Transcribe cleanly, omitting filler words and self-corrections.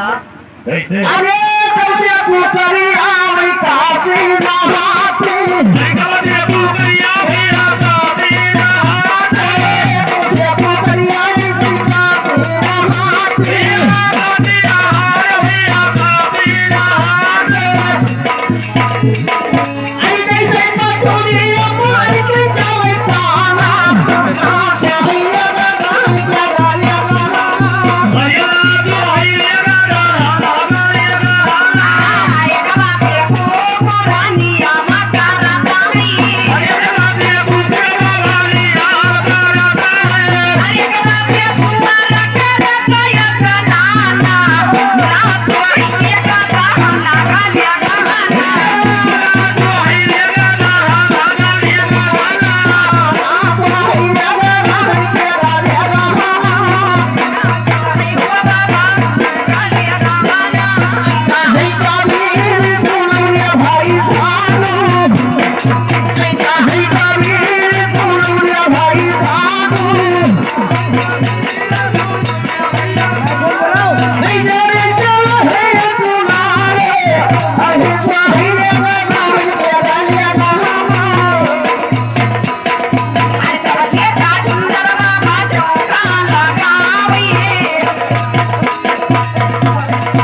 अरे कबरिया पुतरिया मैं काफी नहाती कबरिया पुतरिया भैया काफी नहाती कबरिया पुतरिया मैं काफी नहाती कबरिया भैया काफी नहाती आई कैसे मधुरिया मोर के जावे ताना क्या भैया Hey,